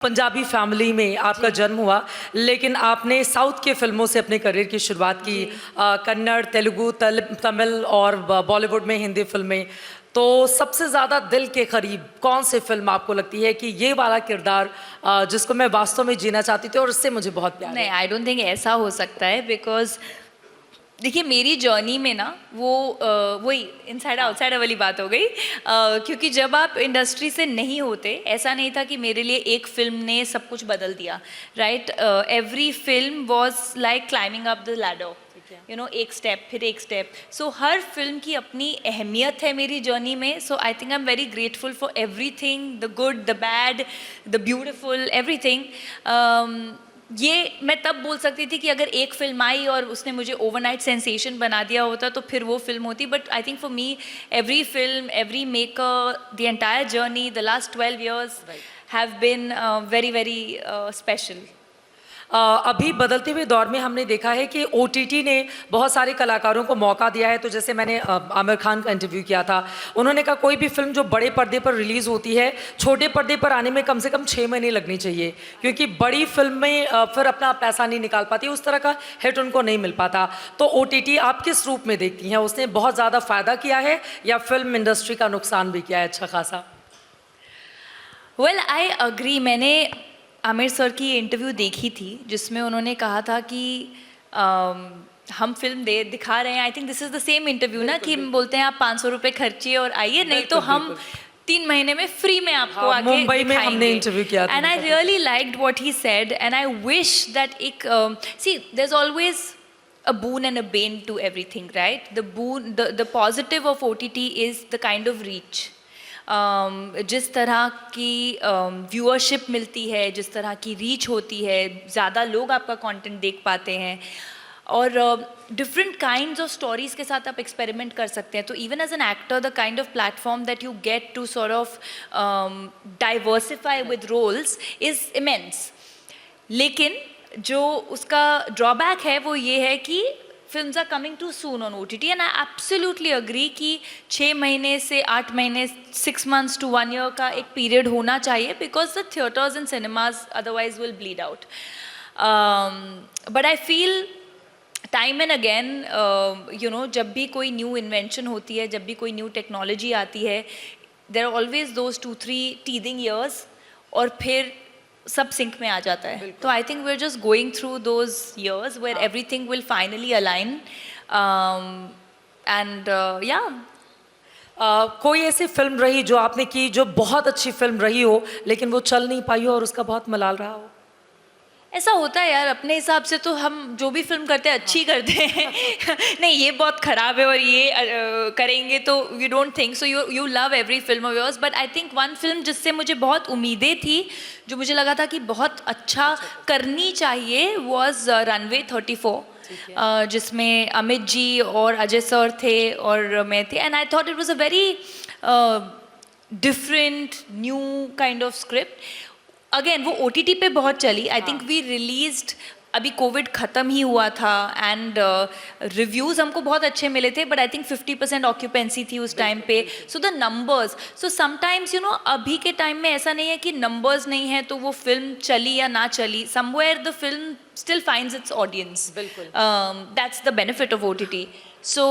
Punjabi family में आपका जन्म हुआ, लेकिन आपने साउथ के फिल्मों से अपने करियर की शुरुआत की। कन्नड़, तेलुगु, तमिल और बॉलीवुड में हिंदी फिल्में। तो सबसे ज़्यादा दिल के करीब कौन सी फिल्म आपको लगती है कि ये वाला किरदार जिसको मैं वास्तव में जीना चाहती थी और इससे मुझे बहुत प्यार है? नहीं, आई डोंट थिंक ऐसा हो सकता है, बिकॉज देखिए मेरी जर्नी में ना वही इनसाइड आउटसाइड वाली बात हो गई। क्योंकि जब आप इंडस्ट्री से नहीं होते, ऐसा नहीं था कि मेरे लिए एक फिल्म ने सब कुछ बदल दिया, right. Every film was like climbing up the ladder, you know, एक स्टेप फिर एक स्टेप। सो हर फिल्म की अपनी अहमियत है मेरी जर्नी में। So I think I am very grateful for everything, the good, the bad, the beautiful, everything. ये मैं तब बोल सकती थी कि अगर एक फिल्म आई और उसने मुझे ओवरनाइट सेंसेशन बना दिया होता तो फिर वो फिल्म होती। But I think for me every film, every maker, the entire journey, the last 12 years have been very very special. अभी बदलते हुए दौर में हमने देखा है कि ओटीटी ने बहुत सारे कलाकारों को मौका दिया है। तो जैसे मैंने आमिर खान का इंटरव्यू किया था, उन्होंने कहा कोई भी फिल्म जो बड़े पर्दे पर रिलीज़ होती है, छोटे पर्दे पर आने में कम से कम 6 महीने लगनी चाहिए, क्योंकि बड़ी फिल्म में फिर अपना पैसा नहीं निकाल पाती, उस तरह का हिट उनको नहीं मिल पाता। तो ओटीटी आप किस रूप में देखती हैं? उसने बहुत ज़्यादा फ़ायदा किया है या फिल्म इंडस्ट्री का नुकसान भी किया है अच्छा खासा? Well, I agree. मैंने आमिर सर की इंटरव्यू देखी थी जिसमें उन्होंने कहा था कि हम फिल्म दिखा रहे हैं। I think this is the same interview ना, कि हम बोलते हैं आप 500 रुपये खर्चिए और आइए, नहीं तो हम 3 महीने में फ्री में आपको आके मुंबई में हमने इंटरव्यू किया था। And I really liked what he said, and I wish that एक सी there is always a boon and a bane to everything, right? The boon, the positive of OTT is the kind of reach. जिस तरह की viewership मिलती है, जिस तरह की रीच होती है, ज़्यादा लोग आपका कंटेंट देख पाते हैं और डिफरेंट काइंड्स ऑफ स्टोरीज के साथ आप एक्सपेरिमेंट कर सकते हैं। तो even as an actor, the kind of platform that you get to sort of diversify with roles is immense. लेकिन जो उसका ड्रॉबैक है वो ये है कि films are coming to soon on OTT, and I absolutely agree कि 6 महीने से 8 महीने, 6 months to 1 year का एक पीरियड होना चाहिए, because the theatres and cinemas otherwise will bleed out. But I feel time and again, you know, जब भी कोई न्यू इन्वेंशन होती है, जब भी कोई न्यू टेक्नोलॉजी आती है, there are always those 2-3 teething years और फिर सब सिंक में आ जाता है। तो I think we are just going through those years where everything will finally align, and yeah. कोई ऐसी फिल्म रही जो आपने की जो बहुत अच्छी फिल्म रही हो लेकिन वो चल नहीं पाई हो और उसका बहुत मलाल रहा हो? ऐसा होता है यार, अपने हिसाब से तो हम जो भी फिल्म करते हैं अच्छी करते हैं। नहीं, ये बहुत ख़राब है और ये करेंगे तो you don't think so, you love every film of yours. But I think one film जिससे मुझे बहुत उम्मीदें थी, जो मुझे लगा था कि बहुत अच्छा करनी चाहिए, वॉज रनवे 34, जिसमें अमित जी और अजय सर थे और मैं थी। And I thought it was a very different new kind of script. Again वो OTT पे बहुत चली। आई थिंक वी रिलीज्ड, अभी कोविड ख़त्म ही हुआ था, एंड रिव्यूज़ हमको बहुत अच्छे मिले थे, बट आई थिंक 50% ऑक्यूपेंसी थी उस टाइम पे। So the numbers, so sometimes you know, अभी के टाइम में ऐसा नहीं है कि नंबर्स नहीं है तो वो फिल्म चली या ना चली, somewhere the film still finds it's audience. That's the benefit of OTT. So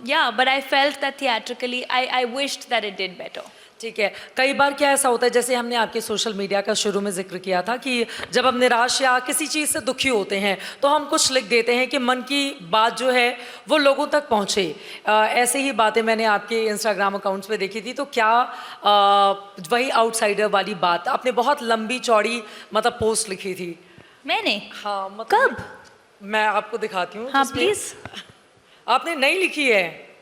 yeah, but I felt that theatrically I wished that it did better. ठीक है। कई बार क्या ऐसा होता है, जैसे हमने आपके सोशल मीडिया का शुरू में जिक्र किया था कि जब हम निराश या किसी चीज़ से दुखी होते हैं तो हम कुछ लिख देते हैं कि मन की बात जो है वो लोगों तक पहुँचे। ऐसे ही बातें मैंने आपके इंस्टाग्राम अकाउंट्स पे देखी थी। तो क्या वही आउटसाइडर वाली बात आपने बहुत लंबी चौड़ी मतलब पोस्ट लिखी थी? मैंने? हाँ, मतलब कब? मैं आपको दिखाती हूँ। हाँ प्लीज़। आपने नहीं लिखी है?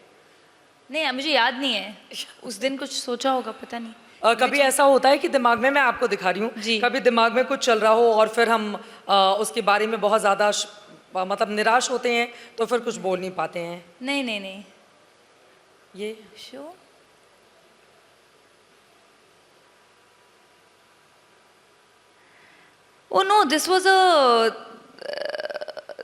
नहीं, मुझे याद नहीं है। उस दिन कुछ सोचा होगा, पता नहीं। कभी ऐसा होता है कि दिमाग में, मैं आपको दिखा रही हूँ, कभी दिमाग में कुछ चल रहा हो और फिर हम उसके बारे में बहुत ज़्यादा मतलब निराश होते हैं तो फिर कुछ बोल नहीं पाते हैं? नहीं नहीं नहीं। ये show Oh no, this was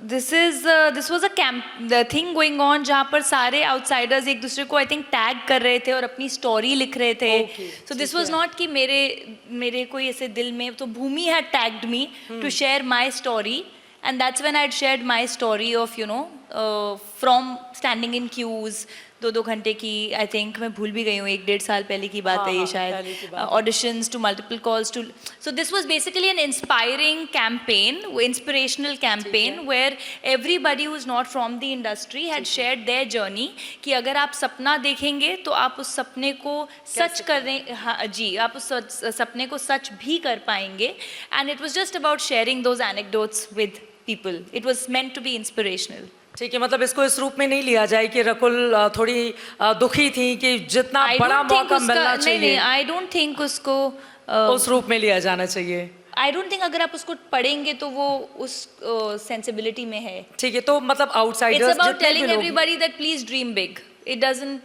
this was a camp thing going on जहाँ पर सारे आउटसाइडर्स एक दूसरे को आई थिंक टैग कर रहे थे और अपनी स्टोरी लिख रहे थे. Okay, so this was not कि मेरे कोई ऐसे दिल में, तो Bhumi had tagged me to share my story. And that's when I'd shared my story of, you know, from standing in queues, 2-2 घंटे की, आई थिंक मैं भूल भी गई हूँ, 1-1.5 साल पहले की बात है ये शायद, auditions to multiple calls to. So this was basically an inspiring campaign, inspirational campaign where everybody who is not from the industry had shared their journey कि अगर आप सपना देखेंगे तो आप उस सपने को सच करने, हाँ जी, आप उस सपने को सच भी कर पाएंगे. And it was just about sharing those anecdotes with people. It was meant to be inspirational. ठीक है, मतलब इसको इस रूप में नहीं लिया जाए कि रकुल थोड़ी दुखी थी कि जितना बड़ा मौका मिलना चाहिए, नहीं, आई डोंट थिंक उसको उस रूप में लिया जाना चाहिए. आई डोंट थिंक अगर आप उसको पढ़ेंगे तो वो उस सेंसिबिलिटी में है. ठीक है, तो मतलब outsiders it's about telling everybody that please dream big. It doesn't,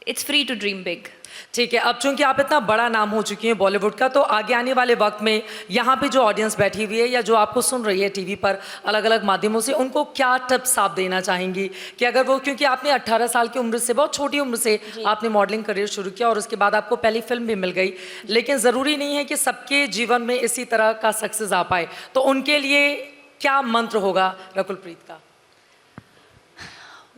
it's free to dream big. ठीक है, अब चूंकि आप इतना बड़ा नाम हो चुकी हैं बॉलीवुड का, तो आगे आने वाले वक्त में यहाँ पे जो ऑडियंस बैठी हुई है या जो आपको सुन रही है टीवी पर अलग अलग माध्यमों से, उनको क्या टिप्स आप देना चाहेंगी कि अगर वो, क्योंकि आपने 18 साल की उम्र से, बहुत छोटी उम्र से आपने मॉडलिंग करियर शुरू किया और उसके बाद आपको पहली फिल्म भी मिल गई, लेकिन ज़रूरी नहीं है कि सबके जीवन में इसी तरह का सक्सेस आ पाए, तो उनके लिए क्या मंत्र होगा रकुलप्रीत का?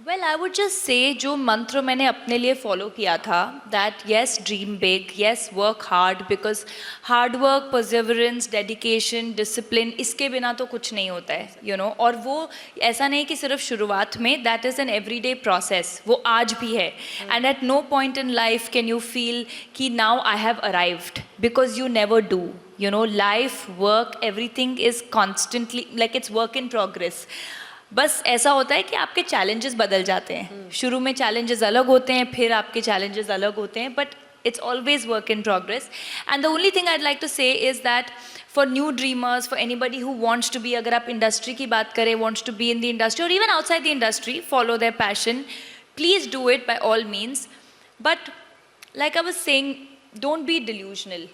Well I would just say जो मंत्र मैंने अपने लिए फॉलो किया था, that yes dream big, yes work hard, because hard work, perseverance, dedication, discipline, इसके बिना तो कुछ नहीं होता है, यू नो. और वो ऐसा नहीं कि सिर्फ शुरुआत में, that is an everyday process, वो आज भी है. And at no point in life can you feel कि now I have arrived, because you never do. You know, life, work, everything is constantly, like it's work in progress. बस ऐसा होता है कि आपके चैलेंजेस बदल जाते हैं. शुरू में चैलेंजेस अलग होते हैं, फिर आपके चैलेंजेस अलग होते हैं, but it's always work in progress. And the only thing I'd like to say is that for new dreamers, for anybody who wants to be, अगर आप इंडस्ट्री की बात करें, wants to be in the industry or even outside the industry, follow their passion, please do it by all means. But like I was saying, don't be delusional.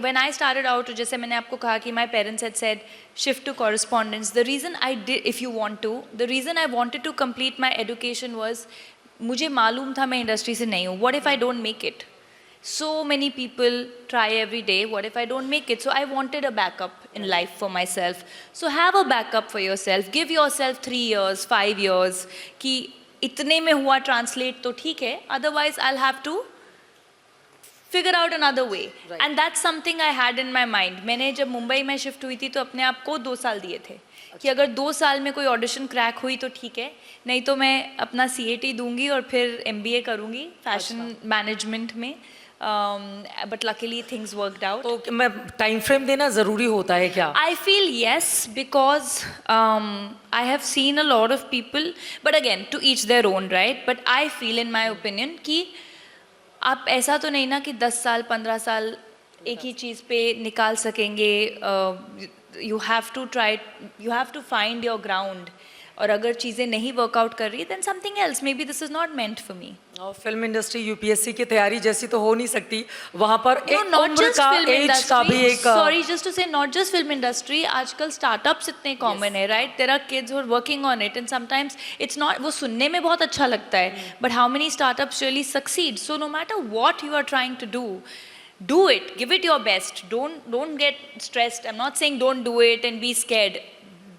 When I started out, जैसे मैंने आपको कहा कि my parents had said shift to correspondence. The reason I did, if you want to, the reason I wanted to complete my education was मुझे मालूम था मैं industry से नहीं हूँ. What if I don't make it? So many people try every day. What if I don't make it? So I wanted a backup in life for myself. So have a backup for yourself. Give yourself 3 years, 5 years कि इतने में हुआ translate तो ठीक है. Otherwise I'll have to figure out another way. Right. And that's something I had in my mind. मैंने जब मुंबई में शिफ्ट हुई थी तो अपने आप को 2 साल दिए थे कि अगर 2 साल में कोई ऑडिशन क्रैक हुई तो ठीक है, नहीं तो मैं अपना CAT दूंगी और फिर MBA करूंगी फैशन मैनेजमेंट में. But luckily things worked out. तो मैं टाइम फ्रेम देना ज़रूरी होता है क्या? I feel yes, because I have seen a lot of people, but again to each their own, right? But I feel in my opinion कि आप ऐसा तो नहीं ना कि 10 साल 15 साल एक ही चीज़ पे निकाल सकेंगे. You have to try, you have to find your ground. और अगर चीज़ें नहीं वर्कआउट कर रही then something else, maybe this is not meant for me. और फिल्म इंडस्ट्री UPSC की तैयारी जैसी तो हो नहीं सकती, वहाँ पर एक उम्र का, एज का भी एक, sorry just to say, not just film industry, आजकल स्टार्टअप्स इतने कॉमन है, right? There are kids who are working on it and sometimes it's not, वो सुनने में बहुत अच्छा लगता है, but how many startups really succeed? So no matter what you are trying to do, do it, give it your best. Don't get stressed. I'm not saying don't do it and be scared.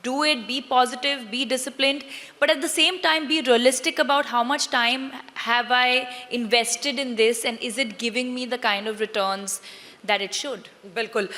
Do it, be positive, be disciplined, but at the same time be realistic about how much time have I invested in this and is it giving me the kind of returns that it should. बिल्कुल.